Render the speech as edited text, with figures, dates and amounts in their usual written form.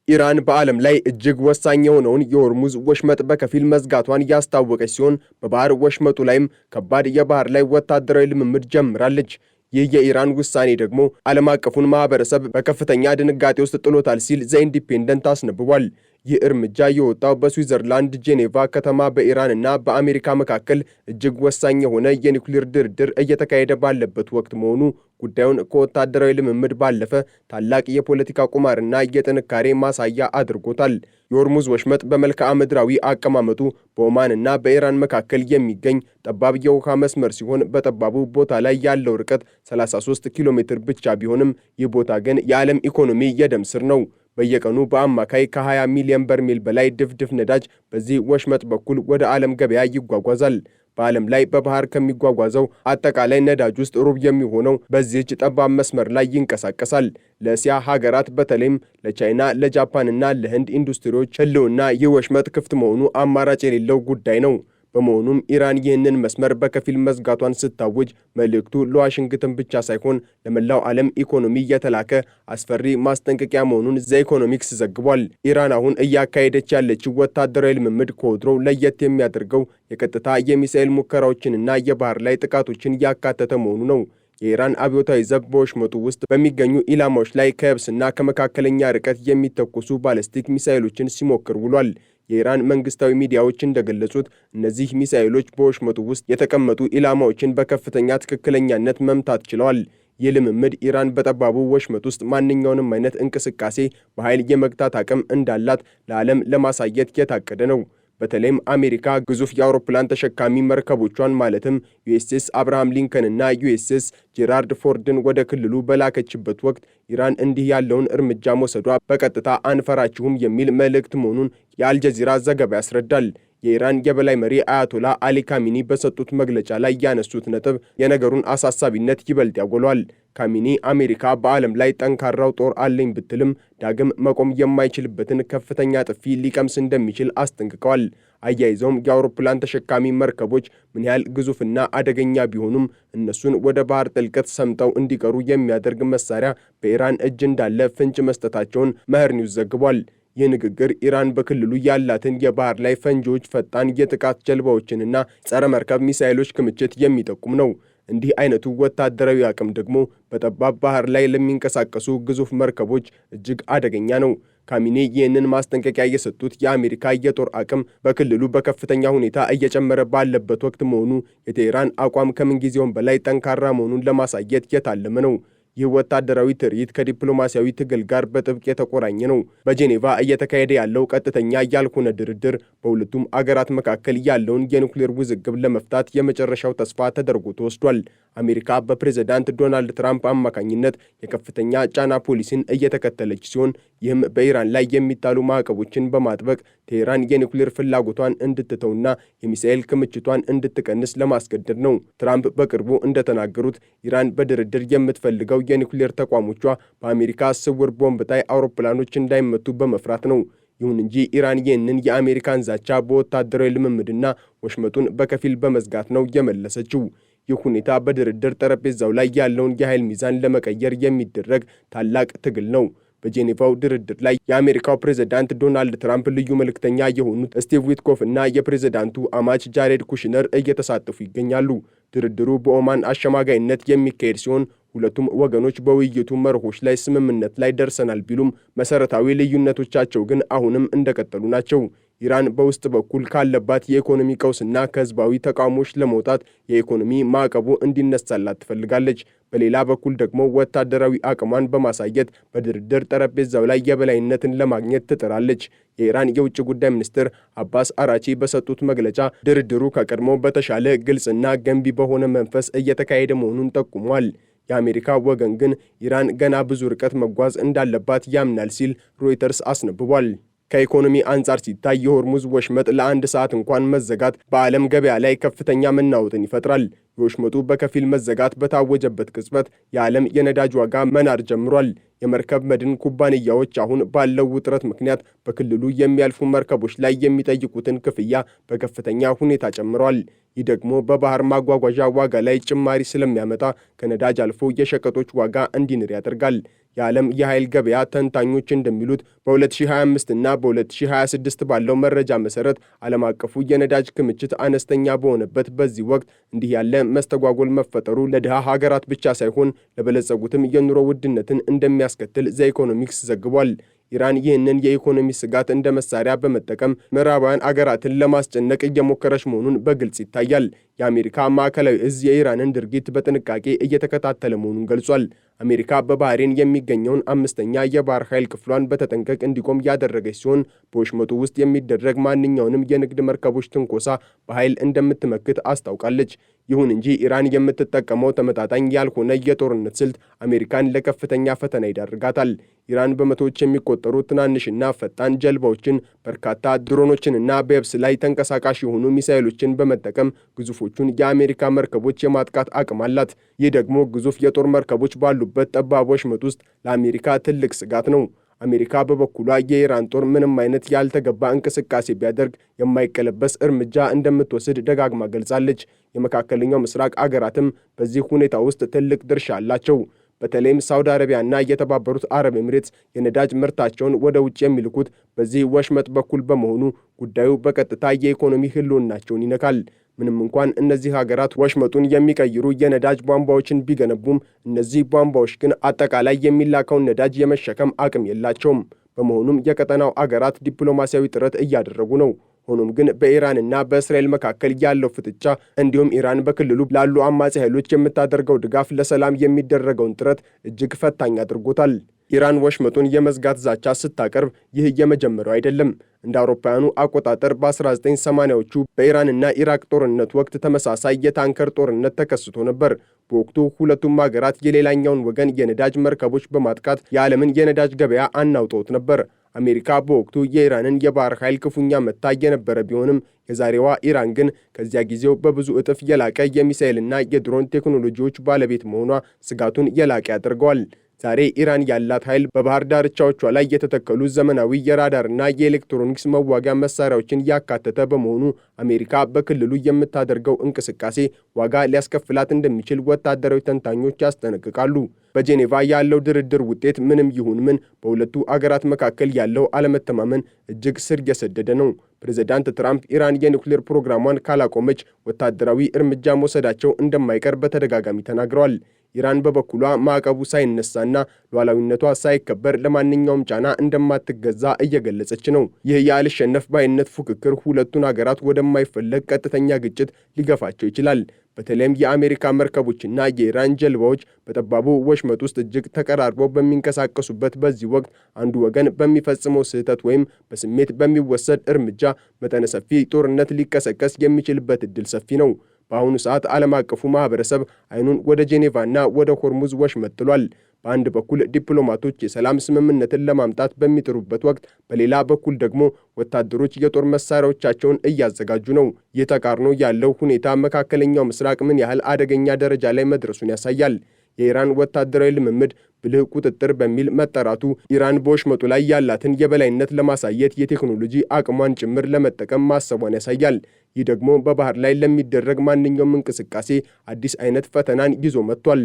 ኢራን በዓለም ላይ እጅግ ወሳኝ የሆነውን የሆርሙዝ ወሽመጥ በከፊል መዝጋቷን ያስታወቀች ሲሆን በባህር ወሽመጡ ላይም ከባድ የባህር ላይ ወታደራዊ ልምምድ ጀምራለች። ይህ የኢራን ውሳኔ ደግሞ ዓለም አቀፉን ማህበረሰብ በከፍተኛ ድንጋጤ ውስጥ ጥሎታል ሲል ዘ ኢንዲፔንደንት አስነብቧል። ይህ እርምጃ የወጣው በስዊዘርላንድ ጄኔቫ ከተማ በኢራንና በአሜሪካ መካከል እጅግ ወሳኝ የሆነ የኒውክሌር ድርድር እየተካሄደ ባለበት ወቅት መሆኑ ጉዳዩን ከወታደራዊ ልምምድ ባለፈ ታላቅ የፖለቲካ ቁማርና የጥንካሬ ማሳያ አድርጎታል። የሆርሙዝ ወሽመጥ በመልክዓ ምድራዊ አቀማመጡ በኦማንና በኢራን መካከል የሚገኝ ጠባብ የውሃ መስመር ሲሆን በጠባቡ ቦታ ላይ ያለው ርቀት 33 ኪሎ ሜትር ብቻ ቢሆንም ይህ ቦታ ግን የዓለም ኢኮኖሚ የደም ስር ነው። በየቀኑ በአማካይ ከ20 ሚሊዮን በርሜል በላይ ድፍድፍ ነዳጅ በዚህ ወሽመጥ በኩል ወደ ዓለም ገበያ ይጓጓዛል። በዓለም ላይ በባህር ከሚጓጓዘው አጠቃላይ ነዳጅ ውስጥ ሩብ የሚሆነው በዚህች ጠባብ መስመር ላይ ይንቀሳቀሳል። ለእስያ ሀገራት በተለይም ለቻይና፣ ለጃፓንና ለህንድ ኢንዱስትሪዎች ህልውና ይህ ወሽመጥ ክፍት መሆኑ አማራጭ የሌለው ጉዳይ ነው። በመሆኑም ኢራን ይህንን መስመር በከፊል መዝጋቷን ስታውጅ መልእክቱ ለዋሽንግተን ብቻ ሳይሆን ለመላው ዓለም ኢኮኖሚ የተላከ አስፈሪ ማስጠንቀቂያ መሆኑን ዘ ኢኮኖሚክስ ዘግቧል። ኢራን አሁን እያካሄደች ያለችው ወታደራዊ ልምምድ ከወትሮው ለየት የሚያደርገው የቀጥታ የሚሳኤል ሙከራዎችንና የባህር ላይ ጥቃቶችን ያካተተ መሆኑ ነው። የኢራን አብዮታዊ ዘብ በወሽመጡ ውስጥ በሚገኙ ኢላማዎች ላይ ከየብስና ከመካከለኛ ርቀት የሚተኮሱ ባለስቲክ ሚሳኤሎችን ሲሞክር ውሏል። የኢራን መንግስታዊ ሚዲያዎች እንደገለጹት እነዚህ ሚሳኤሎች በወሽመጡ ውስጥ የተቀመጡ ኢላማዎችን በከፍተኛ ትክክለኛነት መምታት ችለዋል። ይህ ልምምድ ኢራን በጠባቡ ወሽመጥ ውስጥ ማንኛውንም አይነት እንቅስቃሴ በኃይል የመግታት አቅም እንዳላት ለዓለም ለማሳየት የታቀደ ነው። በተለይም አሜሪካ ግዙፍ የአውሮፕላን ተሸካሚ መርከቦቿን ማለትም ዩኤስኤስ አብርሃም ሊንከንና ዩኤስኤስ ጄራርድ ፎርድን ወደ ክልሉ በላከችበት ወቅት ኢራን እንዲህ ያለውን እርምጃ መውሰዷ በቀጥታ አንፈራችሁም የሚል መልእክት መሆኑን የአልጀዚራ ዘገባ ያስረዳል። የኢራን የበላይ መሪ አያቶላ አሊ ካሚኒ በሰጡት መግለጫ ላይ ያነሱት ነጥብ የነገሩን አሳሳቢነት ይበልጥ ያጎሏል። ካሚኒ አሜሪካ በዓለም ላይ ጠንካራው ጦር አለኝ ብትልም ዳግም መቆም የማይችልበትን ከፍተኛ ጥፊ ሊቀምስ እንደሚችል አስጠንቅቀዋል። አያይዘውም የአውሮፕላን ተሸካሚ መርከቦች ምን ያህል ግዙፍና አደገኛ ቢሆኑም እነሱን ወደ ባህር ጥልቀት ሰምጠው እንዲቀሩ የሚያደርግ መሳሪያ በኢራን እጅ እንዳለ ፍንጭ መስጠታቸውን መህር ኒውስ ዘግቧል። ይህ ንግግር ኢራን በክልሉ ያላትን የባህር ላይ ፈንጂዎች፣ ፈጣን የጥቃት ጀልባዎችንና ጸረ መርከብ ሚሳኤሎች ክምችት የሚጠቁም ነው። እንዲህ አይነቱ ወታደራዊ አቅም ደግሞ በጠባብ ባህር ላይ ለሚንቀሳቀሱ ግዙፍ መርከቦች እጅግ አደገኛ ነው። ካሚኔ ይህንን ማስጠንቀቂያ የሰጡት የአሜሪካ የጦር አቅም በክልሉ በከፍተኛ ሁኔታ እየጨመረ ባለበት ወቅት መሆኑ የቴህራን አቋም ከምንጊዜውም በላይ ጠንካራ መሆኑን ለማሳየት የታለመ ነው። ይህ ወታደራዊ ትርኢት ከዲፕሎማሲያዊ ትግል ጋር በጥብቅ የተቆራኘ ነው። በጄኔቫ እየተካሄደ ያለው ቀጥተኛ ያልሆነ ድርድር በሁለቱም አገራት መካከል ያለውን የኒውክሌር ውዝግብ ለመፍታት የመጨረሻው ተስፋ ተደርጎ ተወስዷል። አሜሪካ በፕሬዝዳንት ዶናልድ ትራምፕ አማካኝነት የከፍተኛ ጫና ፖሊሲን እየተከተለች ሲሆን ይህም በኢራን ላይ የሚጣሉ ማዕቀቦችን በማጥበቅ ቴህራን የኒውክሌር ፍላጎቷን እንድትተውና የሚሳኤል ክምችቷን እንድትቀንስ ለማስገደድ ነው። ትራምፕ በቅርቡ እንደተናገሩት ኢራን በድርድር የምትፈልገው የኒውክሌር ተቋሞቿ በአሜሪካ ስውር ቦምብ ጣይ አውሮፕላኖች እንዳይመቱ በመፍራት ነው። ይሁን እንጂ ኢራን ይህንን የአሜሪካን ዛቻ በወታደራዊ ልምምድና ወሽመጡን በከፊል በመዝጋት ነው የመለሰችው። ይህ ሁኔታ በድርድር ጠረጴዛው ላይ ያለውን የኃይል ሚዛን ለመቀየር የሚደረግ ታላቅ ትግል ነው። በጄኔቫው ድርድር ላይ የአሜሪካው ፕሬዝዳንት ዶናልድ ትራምፕ ልዩ መልእክተኛ የሆኑት ስቲቭ ዊትኮፍ እና የፕሬዝዳንቱ አማች ጃሬድ ኩሽነር እየተሳተፉ ይገኛሉ። ድርድሩ በኦማን አሸማጋይነት የሚካሄድ ሲሆን ሁለቱም ወገኖች በውይይቱ መርሆች ላይ ስምምነት ላይ ደርሰናል ቢሉም መሰረታዊ ልዩነቶቻቸው ግን አሁንም እንደቀጠሉ ናቸው። ኢራን በውስጥ በኩል ካለባት የኢኮኖሚ ቀውስና ከህዝባዊ ተቃውሞች ለመውጣት የኢኮኖሚ ማዕቀቡ እንዲነሳላት ትፈልጋለች። በሌላ በኩል ደግሞ ወታደራዊ አቅሟን በማሳየት በድርድር ጠረጴዛው ላይ የበላይነትን ለማግኘት ትጥራለች። የኢራን የውጭ ጉዳይ ሚኒስትር አባስ አራቺ በሰጡት መግለጫ ድርድሩ ከቀድሞ በተሻለ ግልጽና ገንቢ በሆነ መንፈስ እየተካሄደ መሆኑን ጠቁሟል። የአሜሪካ ወገን ግን ኢራን ገና ብዙ ርቀት መጓዝ እንዳለባት ያምናል ሲል ሮይተርስ አስነብቧል። ከኢኮኖሚ አንጻር ሲታይ የሆርሙዝ ወሽመጥ ለአንድ ሰዓት እንኳን መዘጋት በዓለም ገበያ ላይ ከፍተኛ መናወጥን ይፈጥራል። የወሽመጡ በከፊል መዘጋት በታወጀበት ቅጽበት የዓለም የነዳጅ ዋጋ መናር ጀምሯል። የመርከብ መድን ኩባንያዎች አሁን ባለው ውጥረት ምክንያት በክልሉ የሚያልፉ መርከቦች ላይ የሚጠይቁትን ክፍያ በከፍተኛ ሁኔታ ጨምሯል። ይህ ደግሞ በባህር ማጓጓዣ ዋጋ ላይ ጭማሪ ስለሚያመጣ ከነዳጅ አልፎ የሸቀጦች ዋጋ እንዲንር ያደርጋል። የዓለም የኃይል ገበያ ተንታኞች እንደሚሉት በ2025 እና በ2026 ባለው መረጃ መሰረት ዓለም አቀፉ የነዳጅ ክምችት አነስተኛ በሆነበት በዚህ ወቅት እንዲህ ያለ መስተጓጎል መፈጠሩ ለድሃ ሀገራት ብቻ ሳይሆን ለበለጸጉትም የኑሮ ውድነትን እንደሚያስከትል ዘ ኢኮኖሚክስ ዘግቧል። ኢራን ይህንን የኢኮኖሚ ስጋት እንደ መሳሪያ በመጠቀም ምዕራባውያን አገራትን ለማስጨነቅ እየሞከረች መሆኑን በግልጽ ይታያል። የአሜሪካ ማዕከላዊ እዝ የኢራንን ድርጊት በጥንቃቄ እየተከታተለ መሆኑን ገልጿል። አሜሪካ በባህሬን የሚገኘውን 5ኛ የባህር ኃይል ክፍሏን በተጠንቀቅ እንዲቆም ያደረገች ሲሆን በወሽመጡ ውስጥ የሚደረግ ማንኛውንም የንግድ መርከቦች ትንኮሳ በኃይል እንደምትመክት አስታውቃለች። ይሁን እንጂ ኢራን የምትጠቀመው ተመጣጣኝ ያልሆነ የጦርነት ስልት አሜሪካን ለከፍተኛ ፈተና ይዳርጋታል። ኢራን በመቶዎች የሚቆጠሩ ትናንሽና ፈጣን ጀልባዎችን፣ በርካታ ድሮኖችንና በየብስ ላይ ተንቀሳቃሽ የሆኑ ሚሳኤሎችን በመጠቀም ግዙፎቹን የአሜሪካ መርከቦች የማጥቃት አቅም አላት። ይህ ደግሞ ግዙፍ የጦር መርከቦች ባሉበት ጠባብ ወሽመጥ ውስጥ ለአሜሪካ ትልቅ ስጋት ነው። አሜሪካ በበኩሏ የኢራን ጦር ምንም አይነት ያልተገባ እንቅስቃሴ ቢያደርግ የማይቀለበስ እርምጃ እንደምትወስድ ደጋግማ ገልጻለች። የመካከለኛው ምስራቅ አገራትም በዚህ ሁኔታ ውስጥ ትልቅ ድርሻ አላቸው። በተለይም ሳውዲ አረቢያና የተባበሩት አረብ ኤሚሬትስ የነዳጅ ምርታቸውን ወደ ውጭ የሚልኩት በዚህ ወሽመጥ በኩል በመሆኑ ጉዳዩ በቀጥታ የኢኮኖሚ ህልውናቸውን ይነካል። ምንም እንኳን እነዚህ ሀገራት ወሽመጡን የሚቀይሩ የነዳጅ ቧንቧዎችን ቢገነቡም እነዚህ ቧንቧዎች ግን አጠቃላይ የሚላከውን ነዳጅ የመሸከም አቅም የላቸውም። በመሆኑም የቀጠናው አገራት ዲፕሎማሲያዊ ጥረት እያደረጉ ነው። ሆኖም ግን በኢራንና በእስራኤል መካከል ያለው ፍጥጫ እንዲሁም ኢራን በክልሉ ላሉ አማጺ ኃይሎች የምታደርገው ድጋፍ ለሰላም የሚደረገውን ጥረት እጅግ ፈታኝ አድርጎታል። ኢራን ወሽመጡን የመዝጋት ዛቻ ስታቀርብ ይህ የመጀመሪያው አይደለም። እንደ አውሮፓውያኑ አቆጣጠር በ1980ዎቹ በኢራንና ኢራቅ ጦርነት ወቅት ተመሳሳይ የታንከር ጦርነት ተከስቶ ነበር። በወቅቱ ሁለቱም ሀገራት የሌላኛውን ወገን የነዳጅ መርከቦች በማጥቃት የዓለምን የነዳጅ ገበያ አናውጠውት ነበር። አሜሪካ በወቅቱ የኢራንን የባህር ኃይል ክፉኛ መታ የነበረ ቢሆንም የዛሬዋ ኢራን ግን ከዚያ ጊዜው በብዙ እጥፍ የላቀ የሚሳኤልና የድሮን ቴክኖሎጂዎች ባለቤት መሆኗ ስጋቱን የላቀ ያደርገዋል። ዛሬ ኢራን ያላት ኃይል በባህር ዳርቻዎቿ ላይ የተተከሉ ዘመናዊ የራዳርና የኤሌክትሮኒክስ መዋጊያ መሳሪያዎችን ያካተተ በመሆኑ አሜሪካ በክልሉ የምታደርገው እንቅስቃሴ ዋጋ ሊያስከፍላት እንደሚችል ወታደራዊ ተንታኞች ያስጠነቅቃሉ። በጄኔቫ ያለው ድርድር ውጤት ምንም ይሁን ምን በሁለቱ አገራት መካከል ያለው አለመተማመን እጅግ ስር የሰደደ ነው። ፕሬዝዳንት ትራምፕ ኢራን የኒውክሌር ፕሮግራሟን ካላቆመች ወታደራዊ እርምጃ መውሰዳቸው እንደማይቀር በተደጋጋሚ ተናግረዋል። ኢራን በበኩሏ ማዕቀቡ ሳይነሳና ሉዓላዊነቷ ሳይከበር ለማንኛውም ጫና እንደማትገዛ እየገለጸች ነው። ይህ የአልሸነፍ ባይነት ፉክክር ሁለቱን አገራት ወደማይፈለግ ቀጥተኛ ግጭት ሊገፋቸው ይችላል። በተለይም የአሜሪካ መርከቦችና የኢራን ጀልባዎች በጠባቡ ወሽመጥ ውስጥ እጅግ ተቀራርበው በሚንቀሳቀሱበት በዚህ ወቅት አንዱ ወገን በሚፈጽመው ስህተት ወይም በስሜት በሚወሰድ እርምጃ መጠነ ሰፊ ጦርነት ሊቀሰቀስ የሚችልበት ዕድል ሰፊ ነው። በአሁኑ ሰዓት ዓለም አቀፉ ማህበረሰብ አይኑን ወደ ጄኔቫና ወደ ሆርሙዝ ወሽመጥ ጥሏል። በአንድ በኩል ዲፕሎማቶች የሰላም ስምምነትን ለማምጣት በሚጥሩበት ወቅት፣ በሌላ በኩል ደግሞ ወታደሮች የጦር መሳሪያዎቻቸውን እያዘጋጁ ነው። ይህ ተቃርኖ ያለው ሁኔታ መካከለኛው ምስራቅ ምን ያህል አደገኛ ደረጃ ላይ መድረሱን ያሳያል። የኢራን ወታደራዊ ልምምድ ብልህ ቁጥጥር በሚል መጠራቱ ኢራን በወሽመጡ ላይ ያላትን የበላይነት ለማሳየት የቴክኖሎጂ አቅሟን ጭምር ለመጠቀም ማሰቧን ያሳያል። ይህ ደግሞ በባህር ላይ ለሚደረግ ማንኛውም እንቅስቃሴ አዲስ አይነት ፈተናን ይዞ መጥቷል።